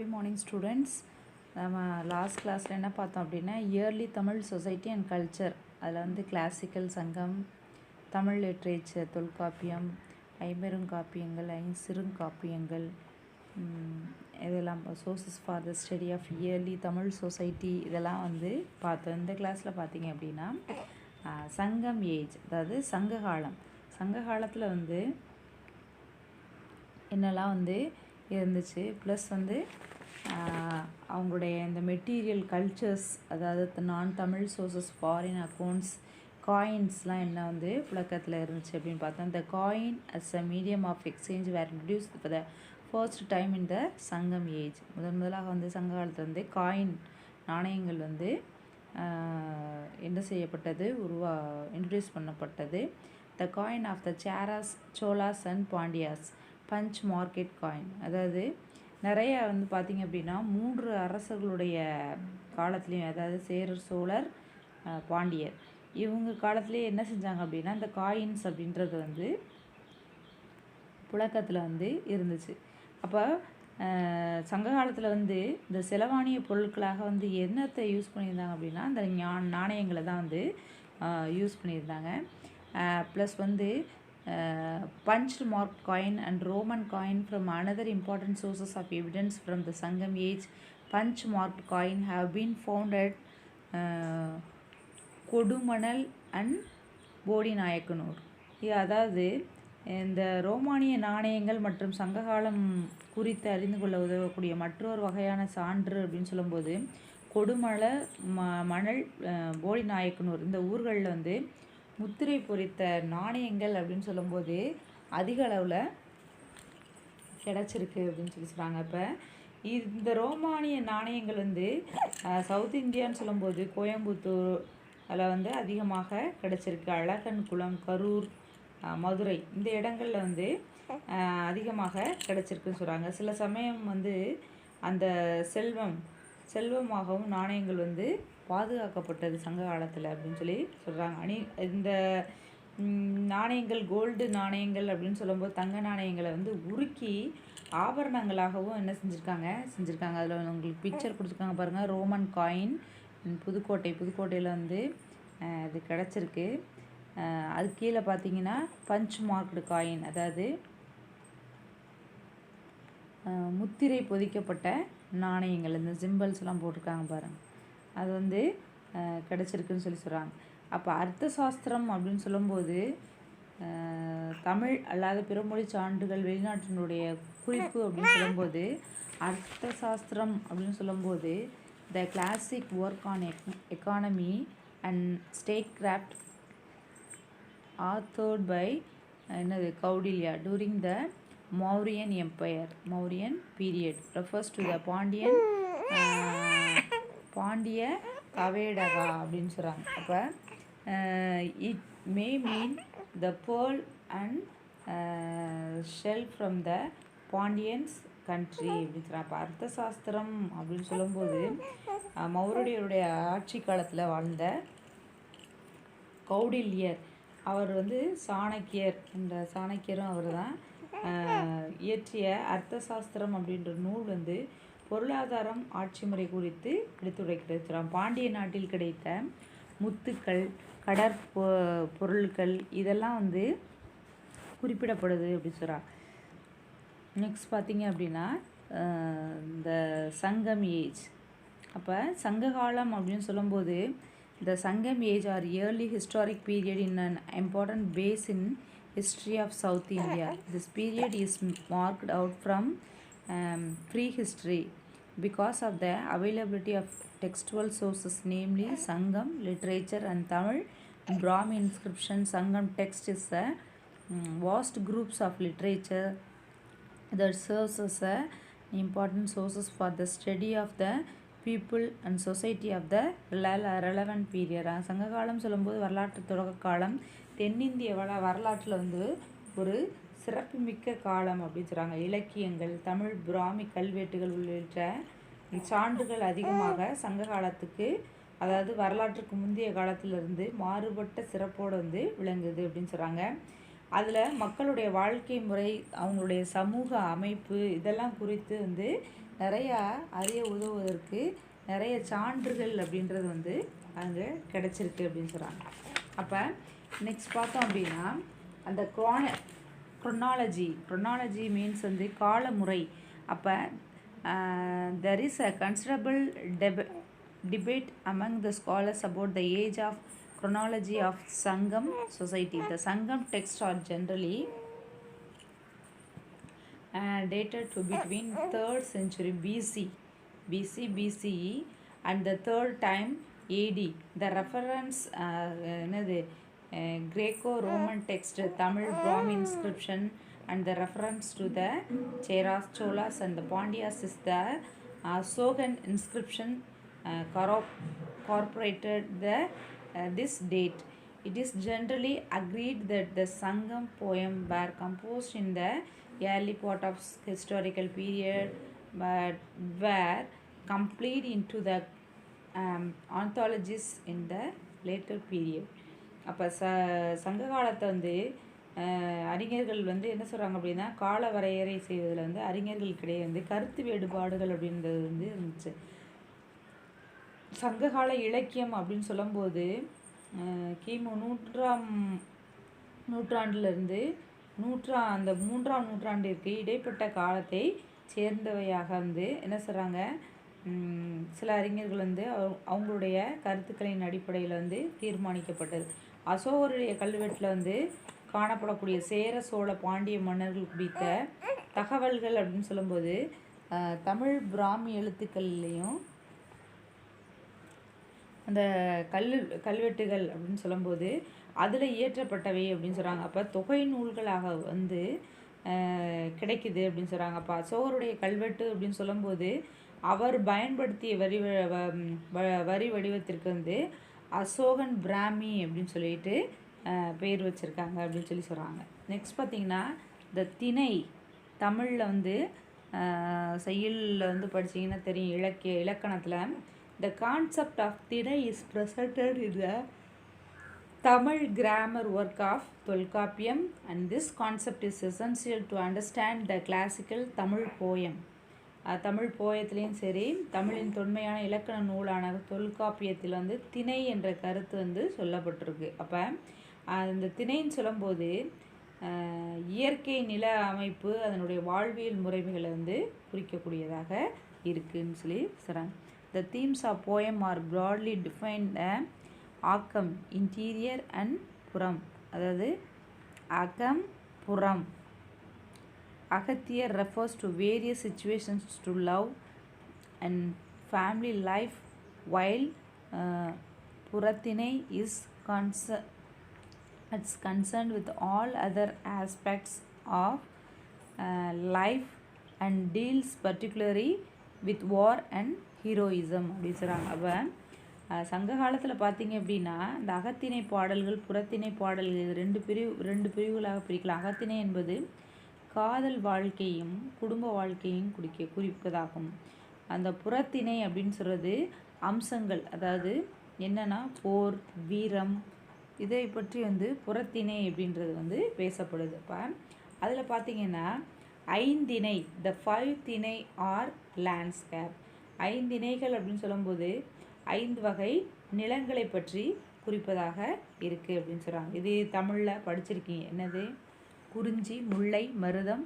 Happy morning students. நம்ம last கிளாஸில் என்ன பார்த்தோம் அப்படின்னா early Tamil society and culture, அதில் வந்து கிளாசிக்கல் சங்கம், தமிழ் லிட்ரேச்சர், தொல்காப்பியம், ஐம்பெருங்காப்பியங்கள், ஐஞ்சிறுகாப்பியங்கள், இதெல்லாம் sources for the study of early Tamil society இதெல்லாம் வந்து பார்த்தோம். இந்த கிளாஸில் பார்த்தீங்க அப்படின்னா சங்கம் ஏஜ், அதாவது சங்க காலத்தில் வந்து என்னெல்லாம் வந்து இருந்துச்சு, ப்ளஸ் வந்து அவங்களுடைய இந்த மெட்டீரியல் கல்ச்சர்ஸ், அதாவது நான் தமிழ் சோர்சஸ், ஃபாரின் அக்கௌண்ட்ஸ், காயின்ஸ்லாம் என்ன வந்து புழக்கத்தில் இருந்துச்சு அப்படின்னு பார்த்தோம். இந்த coin as a medium of exchange were introduced for the first time in the Sangam age. முதலாக வந்து சங்க காலத்தில் வந்து காயின் நாணயங்கள் வந்து என்ன செய்யப்பட்டது, இன்ட்ரடியூஸ் பண்ணப்பட்டது. The coin of the Cheras, Cholas and Pandyas, punch marked coin. அதாவது நிறைய வந்து பார்த்திங்க அப்படின்னா 3 அரசர்களுடைய காலத்துலேயும், அதாவது சேரர், சோழர், பாண்டியர், இவங்க காலத்துலேயே என்ன செஞ்சாங்க அப்படின்னா இந்த காயின்ஸ் அப்படின்றது வந்து புழக்கத்தில் வந்து இருந்துச்சு. அப்போ சங்க காலத்தில் வந்து இந்த செலவாணிய பொருட்களாக வந்து என்னத்தை யூஸ் பண்ணியிருந்தாங்க அப்படின்னா இந்த நாணயங்களை தான் வந்து யூஸ் பண்ணியிருந்தாங்க. ப்ளஸ் வந்து punched marked coin and Roman coin from another important sources of evidence from the Sangam age. Punch marked coin have been found at Kodumanal and Bodinayakanur. அதாவது இந்த ரோமானிய நாணயங்கள் மற்றும் சங்ககாலம் குறித்து அறிந்து கொள்ள உதவக்கூடிய மற்றொரு வகையான சான்று அப்படின்னு சொல்லும்போது மணல், போடிநாயக்கனூர் இந்த ஊர்களில் வந்து முத்திரை பொறித்த நாணயங்கள் அப்படின்னு சொல்லும்போது அதிக அளவில் கிடச்சிருக்கு அப்படின்னு சொல்கிறாங்க. இப்போ இந்த ரோமானிய நாணயங்கள் வந்து சவுத் இந்தியான்னு சொல்லும்போது கோயம்புத்தூர் அதில் வந்து அதிகமாக கிடச்சிருக்கு. அழகன்குளம், கரூர், மதுரை இந்த இடங்களில் வந்து அதிகமாக கிடச்சிருக்குன்னு சொல்கிறாங்க. சில சமயம் வந்து அந்த செல்வமாகவும் நாணயங்கள் வந்து பாதுகாக்கப்பட்டது சங்க காலத்தில் அப்படின்னு சொல்லி சொல்கிறாங்க. இந்த நாணயங்கள், கோல்டு நாணயங்கள் அப்படின்னு சொல்லும்போது தங்க நாணயங்களை வந்து உருக்கி ஆபரணங்களாகவும் என்ன செஞ்சுருக்காங்க. அதில் உங்களுக்கு பிக்சர் கொடுத்துருக்காங்க பாருங்கள். ரோமன் காயின், புதுக்கோட்டையில் வந்து இது கிடச்சிருக்கு. அது கீழே பார்த்தீங்கன்னா பஞ்ச் மார்க்டு காயின், அதாவது முத்திரை பொதிக்கப்பட்ட நாணயங்கள், இந்த சிம்பிள்ஸ்லாம் போட்டிருக்காங்க பாருங்கள், அது வந்து கிடச்சிருக்குன்னு சொல்லி சொல்கிறாங்க. அப்போ அர்த்த சாஸ்திரம் அப்படின்னு சொல்லும்போது தமிழ் அல்லாத பிறமொழி சான்றுகள், வெளிநாட்டினுடைய குறிப்பு அப்படின்னு சொல்லும்போது அர்த்த சாஸ்திரம் அப்படின்னு சொல்லும்போது the classic work on economy and statecraft authored by Kautilya during the Mauryan period refers to the Pandya Kavataka அப்படின்னு சொல்கிறாங்க. அப்போ it may mean the pearl and shell from the Pandyans country அப்படின்னு சொல்கிறாங்க. அப்போ அர்த்த சாஸ்திரம் அப்படின்னு சொல்லும்போது மௌரியருடைய ஆட்சி காலத்தில் வாழ்ந்த கௌடில்யர், அவர் வந்து சாணக்கியரும் அவர் தான் இயற்றிய அர்த்த சாஸ்திரம் அப்படின்ற நூல் வந்து பொருளாதாரம், ஆட்சி முறை குறித்து எடுத்துரைக்கிறது. பாண்டிய நாட்டில் கிடைத்த முத்துக்கள், பொருட்கள் இதெல்லாம் வந்து குறிப்பிடப்படுது அப்படின்னு சொல்கிறாங்க. நெக்ஸ்ட் பார்த்தீங்க அப்படின்னா இந்த சங்கம் ஏஜ். அப்போ சங்க காலம் அப்படின்னு சொல்லும்போது the Sangam age or early historic period in an important base in history of South India. This period is marked out from prehistory because of the availability of textual sources, namely Sangam literature and Tamil Brahmi inscription. Sangam text is a vast groups of literature that serves as a important sources for the study of the people and society of the relevant period. சங்க காலம் சொல்லும்போது வரலாற்று தொடக்க காலம், தென்னிந்திய வரலாற்றில் வந்து ஒரு சிறப்புமிக்க காலம் அப்படின்னு சொல்கிறாங்க. இலக்கியங்கள், தமிழ் பிராமி கல்வெட்டுகள் உள்ளிட்ட சான்றுகள் அதிகமாக சங்க காலத்துக்கு, அதாவது வரலாற்றுக்கு முந்தைய காலத்திலிருந்து மாறுபட்ட சிறப்போடு வந்து விளங்குது அப்படின்னு சொல்கிறாங்க. அதில் மக்களுடைய வாழ்க்கை முறை, அவங்களுடைய சமூக அமைப்பு இதெல்லாம் குறித்து வந்து நிறையா அறிய உதவுவதற்கு நிறைய சான்றுகள் அப்படின்றது வந்து அங்கே கிடச்சிருக்கு அப்படின்னு சொல்கிறாங்க. அப்போ நெக்ஸ்ட் பார்த்தோம் அப்படின்னா அந்த க்ரொனாலஜி மீன்ஸ் வந்து காலமுறை. அப்போ there is a considerable debate among the scholars about the age of chronology of Sangam society. The Sangam texts are generally dated to between 3rd century BCE and the 3rd time AD. The reference Greco-Roman text, Tamil Brahmi inscription, and the reference to the Cheras, Cholas and the Pandyas is the Sogan inscription corroborated this date. It is generally agreed that the Sangam poem were composed in the early part of historical period but were complete into the anthologies in the later period. அப்போ சங்க காலத்தை வந்து அறிஞர்கள் வந்து என்ன சொல்கிறாங்க அப்படின்னா கால வரையறை செய்வதில் வந்து அறிஞர்களுக்கிடையே வந்து கருத்து வேறுபாடுகள் அப்படின்றது வந்து இருந்துச்சு. சங்ககால இலக்கியம் அப்படின்னு சொல்லும்போது கிமு 1ஆம் நூற்றாண்டிலிருந்து அந்த 3ஆம் நூற்றாண்டிற்கு இடைப்பட்ட காலத்தை சேர்ந்தவையாக வந்து என்ன சொல்கிறாங்க, சில அறிஞர்கள் வந்து அவங்களுடைய கருத்துக்களின் அடிப்படையில் வந்து தீர்மானிக்கப்பட்டது. அசோகருடைய கல்வெட்டில் வந்து காணப்படக்கூடிய சேர சோழ பாண்டிய மன்னர்கள் குறித்த தகவல்கள் அப்படின்னு சொல்லும்போது தமிழ் பிராமி எழுத்துக்கள்லேயும் அந்த கல்வெட்டுகள் அப்படின்னு சொல்லும்போது அதில் இயற்றப்பட்டவை அப்படின்னு சொல்கிறாங்க. அப்போ தொகை நூல்களாக வந்து கிடைக்குது அப்படின்னு சொல்கிறாங்க. அப்போ அசோகருடைய கல்வெட்டு அப்படின்னு சொல்லும்போது அவர் பயன்படுத்திய வரி வடிவத்திற்கு வந்து அசோகன் பிராமி அப்படின்னு சொல்லிட்டு பேர் வச்சுருக்காங்க அப்படின்னு சொல்லி சொல்கிறாங்க. நெக்ஸ்ட் பார்த்திங்கன்னா இந்த திணை தமிழில் வந்து செய்யுளில் வந்து படிச்சிங்கன்னா தெரியும், இலக்கணத்தில் the concept of திணை is presented in the Tamil grammar work of Tolkappiyam, and this concept is essential to understand the classical Tamil poem. Tamil போயத்துலேயும் சரி தமிழின் தொன்மையான இலக்கண நூலான தொல்காப்பியத்தில் வந்து திணை என்ற கருத்து வந்து சொல்லப்பட்டிருக்கு. அப்போ அந்த திணைன்னு சொல்லும்போது இயற்கை நில அமைப்பு அதனுடைய வாழ்வியல் முறைமைகளை வந்து குறிக்கக்கூடியதாக இருக்குதுன்னு சொல்லி சொல்கிறாங்க. The themes of poem are broadly defined ஆக்கம் இன்டீரியர் அண்ட் புறம், அதாவது அகம் புறம். Agathiyar refers to various situations to love and family life, while புறத்திணை is concerned with all other aspects of life and deals particularly with war and heroism அப்படின்னு சொல்கிறாங்க. அப்போ சங்க காலத்தில் பார்த்தீங்க அப்படின்னா இந்த அகத்திணை பாடல்கள் புறத்திணை பாடல்கள் ரெண்டு பிரிவுகளாக பிரிக்கலாம். அகத்திணை என்பது காதல் வாழ்க்கையும் குடும்ப வாழ்க்கையும் குறிப்பதாகும். அந்த புறத்திணை அப்படின்னு சொல்கிறது அம்சங்கள், அதாவது என்னென்னா போர் வீரம் இதை பற்றி வந்து புறத்திணை அப்படின்றது வந்து பேசப்படுது. அப்போ அதில் பார்த்திங்கன்னா ஐந்திணை, த 5 திணை ஆர் லேண்ட்ஸ்கேப். ஐந்திணைகள் அப்படின்னு சொல்லும்போது 5 வகை நிலங்களை பற்றி குறிப்பதாக இருக்குது அப்படின்னு சொல்கிறாங்க. இது தமிழில் படிச்சிருக்கீங்க. என்னது? குறிஞ்சி, முல்லை, மருதம்,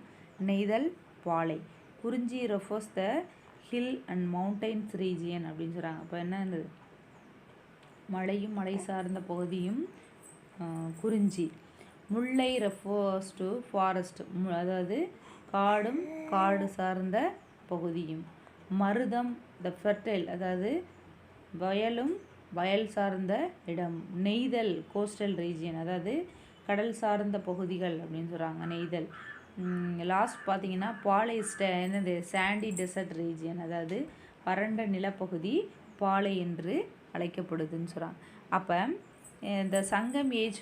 Neithal, Palai. Kurinji refers the hill and mountains region அப்படின்னு சொல்கிறாங்க. அப்போ என்னது? மலையும் மலை சார்ந்த பகுதியும் குறிஞ்சி. முல்லை ரெஃபர்ஸ் டு ஃபாரஸ்ட், அதாவது காடும் காடு சார்ந்த பகுதியும். மருதம் த ஃபெர்டைல், அதாவது வயலும் வயல் சார்ந்த இடம். நெய்தல் கோஸ்டல் ரீஜியன், அதாவது கடல் சார்ந்த பகுதிகள் அப்படின்னு சொல்கிறாங்க நெய்தல். லாஸ்ட் பார்த்திங்கன்னா பாலை என்னது சாண்டி டெசர்ட் ரீஜியன், அதாவது வறண்ட நிலப்பகுதி பாலை என்று அழைக்கப்படுதுன்னு சொல்கிறாங்க. அப்போ இந்த சங்கம் ஏஜ்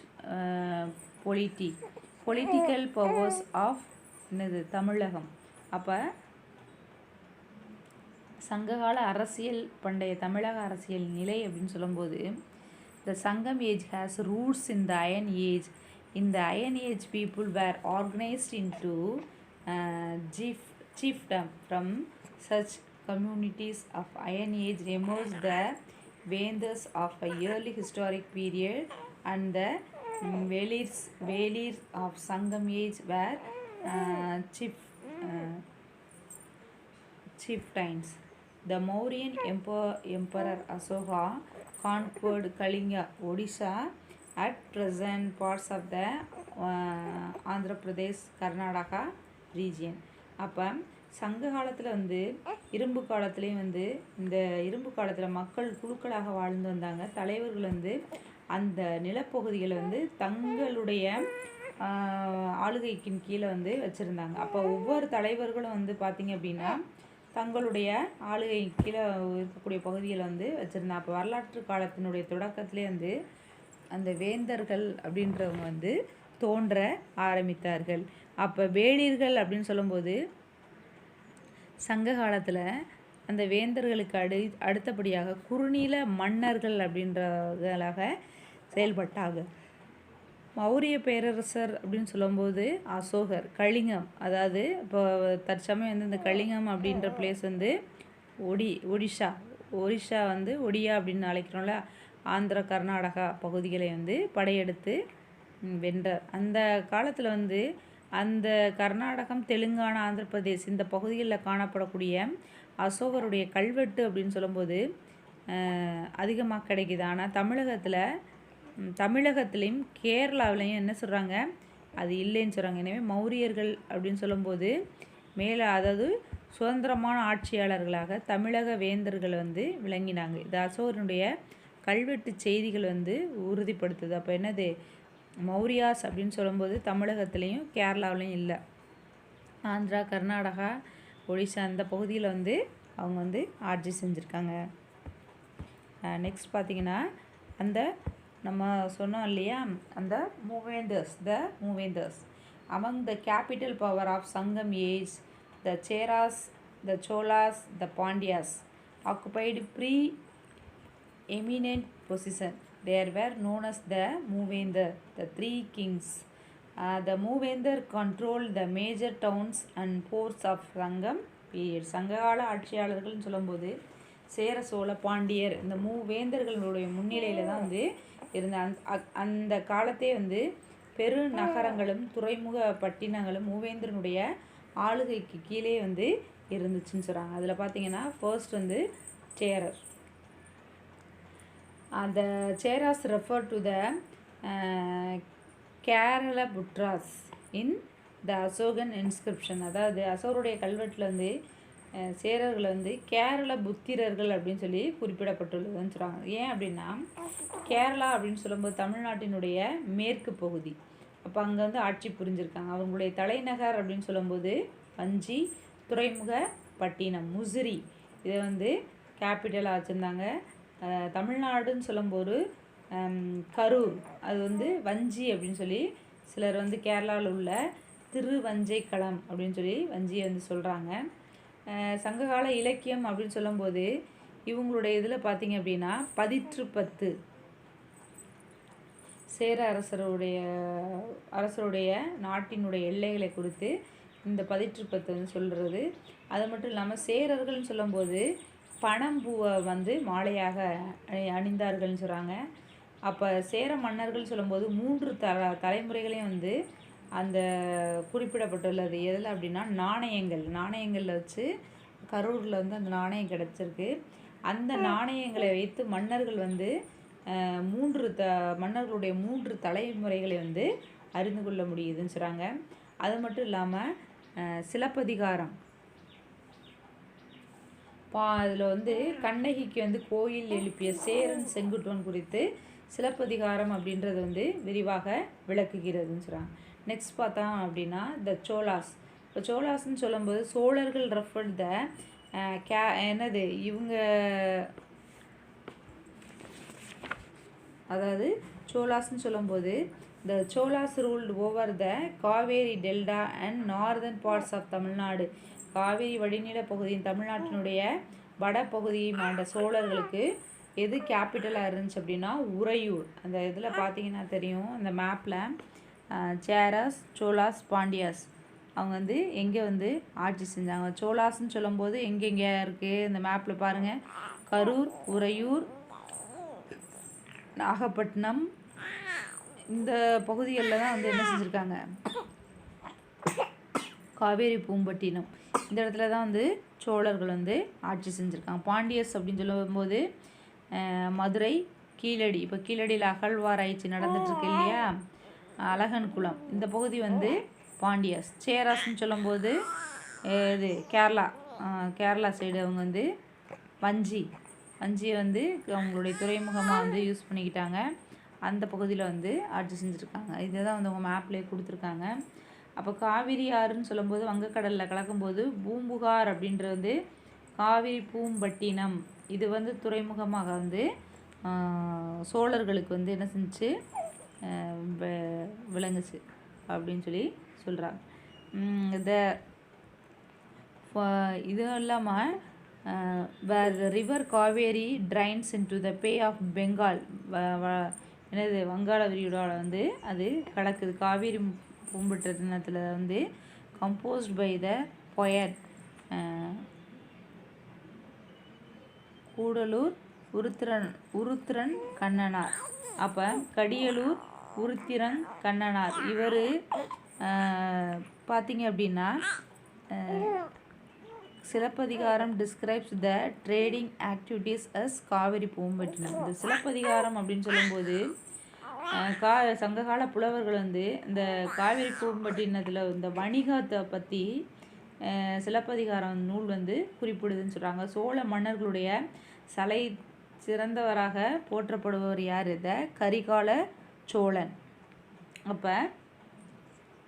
பொலிட்டிக்கல் பவர்ஸ் ஆஃப் என்னது தமிழகம். அப்போ சங்ககால அரசியல் பண்டைய தமிழக அரசியல் நிலை அப்படின்னு சொல்லும்போது the Sangam age has roots in the Iron Age. In the Iron Age, people were organized into chiefdom. From such communities of Iron Age emerged the Vendors of a early historic period, and the Valirs of Sangam Age were uh, chieftains. The Mauryan Emperor Asoka conquered Kalinga, Odisha, at present parts of the Andhra Pradesh, Karnataka region. அப்போ சங்க காலத்தில் வந்து இரும்பு காலத்துலேயும் வந்து இந்த இரும்பு காலத்தில் மக்கள் குழுக்களாக வாழ்ந்து வந்தாங்க. தலைவர்கள் வந்து அந்த நிலப்பகுதிகளை வந்து தங்களுடைய ஆளுகைக்கின் கீழே வந்து வச்சுருந்தாங்க. அப்போ ஒவ்வொரு தலைவர்களும் வந்து பார்த்திங்க அப்படின்னா தங்களுடைய ஆளுகை கீழே இருக்கக்கூடிய பகுதிகளை வந்து வச்சுருந்தாங்க. அப்போ வரலாற்று காலத்தினுடைய தொடக்கத்திலே வந்து அந்த வேந்தர்கள் அப்படின்றவங்க வந்து தோன்ற ஆரம்பித்தார்கள். அப்போ வேளிர்கள் அப்படின்னு சொல்லும்போது சங்க காலத்தில் அந்த வேந்தர்களுக்கு அடுத்தபடியாக குறுநில மன்னர்கள் அப்படின்றவர்களாக செயல்பட்டாங்க. மௌரிய பேரரசர் அப்படின்னு சொல்லும்போது அசோகர், கலிங்கம், அதாவது இப்போ தற்சமயம் வந்து இந்த கலிங்கம் அப்படின்ற பிளேஸ் வந்து ஒரிஷா வந்து ஒடியா அப்படின்னு அழைக்கிறோம்ல, ஆந்திரா கர்நாடகா பகுதிகளை வந்து படையெடுத்து வென்றார். அந்த காலத்தில் வந்து அந்த கர்நாடகம், தெலுங்கானா, ஆந்திர பிரதேஷ் இந்த பகுதிகளில் காணப்படக்கூடிய அசோகருடைய கல்வெட்டு அப்படின்னு சொல்லும்போது அதிகமாக கிடைக்கிது. ஆனால் தமிழகத்துலேயும் கேரளாவிலையும் என்ன சொல்கிறாங்க, அது இல்லைன்னு சொல்கிறாங்க. எனவே மௌரியர்கள் அப்படின்னு சொல்லும்போது அதாவது சுதந்திரமான ஆட்சியாளர்களாக தமிழக வேந்தர்கள் வந்து விளங்கினாங்க. இது அசோகருடைய கல்வெட்டு செய்திகள் வந்து உறுதிப்படுத்துது. அப்போ என்னது, மௌரியாஸ் அப்படின்னு சொல்லும்போது தமிழகத்துலேயும் கேரளாவிலையும் இல்லை, ஆந்திரா, கர்நாடகா, ஒடிசா அந்த பகுதியில் வந்து அவங்க வந்து ஆட்சி செஞ்சுருக்காங்க. நெக்ஸ்ட் பார்த்திங்கன்னா அந்த நம்ம சொன்னோம் இல்லையா, அந்த மூவேந்தர்ஸ் among the capital power of Sangam age, the Cheras, the Cholas, the Pandyas occupied pre-eminent position. They were known as the Moovendar, the three kings. The Moovendar controlled the major towns and ports of Sangam period. சங்ககால ஆட்சியாளர்கள்னு சொல்லும்போது சேர, சோழ, பாண்டியர் இந்த மூவேந்தர்களுடைய முன்னிலையில் தான் வந்து இருந்த அந்த காலத்தே வந்து பெரு நகரங்களும் துறைமுக பட்டினங்களும் மூவேந்தரனுடைய ஆளுகைக்கு கீழே வந்து இருந்துச்சுன்னு சொல்கிறாங்க. அதில் பார்த்தீங்கன்னா ஃபர்ஸ்ட் வந்து சேரர். அந்த Cheras refer to the Kerala Putras in the Ashokan inscription. அதாவது அசோகருடைய கல்வெட்டில் வந்து சேரர்களை வந்து கேரள புத்திரர்கள் அப்படின்னு சொல்லி குறிப்பிடப்பட்டுள்ளதுன்னு சொல்கிறாங்க. ஏன் அப்படின்னா கேரளா அப்படின்னு சொல்லும்போது தமிழ்நாட்டினுடைய மேற்கு பகுதி, அப்போ அங்கே வந்து ஆட்சி புரிஞ்சிருக்காங்க. அவங்களுடைய தலைநகர் அப்படின்னு சொல்லும்போது வஞ்சி, துறைமுக பட்டினம் முசிறி இதை வந்து கேபிட்டலாக வச்சுருந்தாங்க. தமிழ்நாடுன்னு சொல்லும்போது கரூர், அது வந்து வஞ்சி அப்படின்னு சொல்லி சிலர் வந்து கேரளாவில் உள்ள திருவஞ்சைக்களம் அப்படின்னு சொல்லி வஞ்சியை வந்து சொல்கிறாங்க. சங்ககால இலக்கியம் அப்படின்னு சொல்லும்போது இவங்களுடைய இதில் பார்த்திங்க அப்படின்னா 10 சேர அரசருடைய நாட்டினுடைய எல்லைகளை குறித்து இந்த 10 வந்து சொல்கிறது. அது மட்டும் இல்லாமல் சேரர்கள்னு சொல்லும்போது பனம்பூவை வந்து மாலையாக அணிந்தார்கள்னு சொல்கிறாங்க. அப்போ சேர மன்னர்கள் சொல்லும்போது 3 தலைமுறைகளையும் வந்து அந்த குறிப்பிடப்பட்டுள்ளது. எதில் அப்படின்னா நாணயங்களில் வச்சு கரூரில் வந்து அந்த நாணயம் கிடச்சிருக்கு. அந்த நாணயங்களை வைத்து மன்னர்கள் வந்து மன்னர்களுடைய 3 தலைமுறைகளை வந்து அறிந்து கொள்ள முடியுதுன்னு சொல்கிறாங்க. அது மட்டும் இல்லாமல் சிலப்பதிகாரம் அதில் வந்து கண்ணகிக்கு வந்து கோயில் எழுப்பிய சேரன் செங்குட்டுவன் குறித்து சிலப்பதிகாரம் அப்படின்றது வந்து விரிவாக விளக்குகிறதுன்னு சொல்கிறாங்க. நெக்ஸ்ட் பார்த்தா அப்படின்னா த சோலாஸ். இப்போ சோலாஸ்ன்னு சொல்லும்போது சோழர்கள் ரெஃபர்ட் த என்னது இவங்க, அதாவது சோலாஸ்ன்னு சொல்லும்போது the Cholas ruled over the Kaveri delta and northern parts of Tamil Nadu. Kaveri வடிநில பகுதியின் தமிழ்நாட்டினுடைய வடபகுதியை ஆண்ட சோழர்களுக்கு எது கேபிட்டலாக இருந்துச்சு அப்படின்னா உறையூர். அந்த இதில் பார்த்தீங்கன்னா தெரியும், அந்த மேப்பில் சேரஸ், சோலாஸ், பாண்டியாஸ் அவங்க வந்து எங்கே வந்து ஆட்சி செஞ்சாங்க. சோலாஸ்ன்னு சொல்லும்போது எங்கெங்கே இருக்குது இந்த மேப்பில் பாருங்கள். கரூர், உறையூர், நாகப்பட்டினம் இந்த பகுதிகளில் தான் வந்து என்ன செஞ்சுருக்காங்க, காவேரி பூம்பட்டினம் இந்த இடத்துல தான் வந்து சோழர்கள் வந்து ஆட்சி செஞ்சுருக்காங்க. பாண்டியஸ் அப்படின்னு சொல்லும்போது மதுரை, கீழடி, இப்போ கீழடியில் அகழ்வாராய்ச்சி நடந்துட்டுருக்கு இல்லையா, அழகன் குளம் இந்த பகுதி வந்து பாண்டியஸ். சேராஸ்ன்னு சொல்லும்போது இது கேரளா சைடு அவங்க வந்து வஞ்சியை வந்து அவங்களுடைய துறைமுகமாக வந்து யூஸ் பண்ணிக்கிட்டாங்க. அந்த பகுதியில் வந்து ஆட்சி செஞ்சுருக்காங்க. இதை தான் வந்து அவங்க மேப்லேயே கொடுத்துருக்காங்க. அப்போ காவிரி ஆறுன்னு சொல்லும்போது வங்கக்கடலில் கலக்கும்போது பூம்புகார் அப்படின்றது வந்து காவிரி பூம்பட்டினம் இது வந்து துறைமுகமாக வந்து சோழர்களுக்கு வந்து என்ன செஞ்சுச்சு, விளங்குச்சு அப்படின்னு சொல்லி சொல்கிறாங்க. இதுவும் இல்லாமல் where the river Kaveri drains into the Bay of Bengal, என்னது வங்காள விரிகுடால வந்து அது கலக்குது. காவேரி பூம்பட்டினத்தில் வந்து composed by the poet Kudalur Uruthiran Kannanar. அப்போ கடியலூர் உருத்திரன் கண்ணனார் இவர் பார்த்தீங்க அப்படின்னா Silappathikaram describes the trading activities as Kaveri Poompattinam. இந்த சிலப்பதிகாரம் அப்படின்னு சொல்லும்போது சங்ககால புலவர்கள் வந்து இந்த காவிரி பூம்பட்டினத்தில் இந்த வணிகத்தை பற்றி சிலப்பதிகாரம் நூல் வந்து குறிப்பிடுதுன்னு சொல்கிறாங்க. சோழ மன்னர்களுடைய சலை சிறந்தவராக போற்றப்படுபவர் யார், இந்த கரிகால சோழன். அப்போ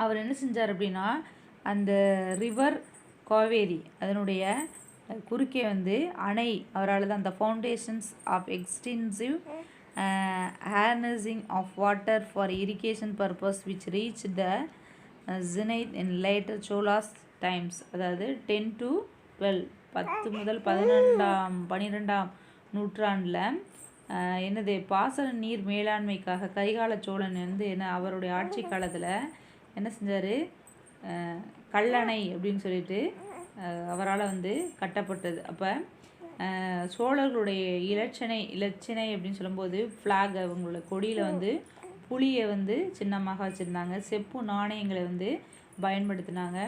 அவர் என்ன செஞ்சார் அப்படின்னா அந்த ரிவர் காவேரி அதனுடைய குறுக்கே வந்து அணை அவரால் தான் அந்த foundations of extensive harnessing of water for irrigation purpose which reached the zenith in later Cholas times, அதாவது 10 to 12 10 முதல் 12ஆம் நூற்றாண்டில் என்னது பாசன நீர் மேலாண்மைக்காக கரிகால சோழன் வந்து என்ன அவருடைய ஆட்சி காலத்தில் என்ன செஞ்சார், கல்லணை அப்படின்னு சொல்லிட்டு அவரால் வந்து கட்டப்பட்டது. அப்போ சோழர்களுடைய இலச்சினை அப்படின்னு சொல்லும்போது ஃப்ளாக் அவங்களோட கொடியில் வந்து புலியை வந்து சின்னமாக வச்சுருந்தாங்க. செப்பு நாணயங்களை வந்து பயன்படுத்தினாங்க.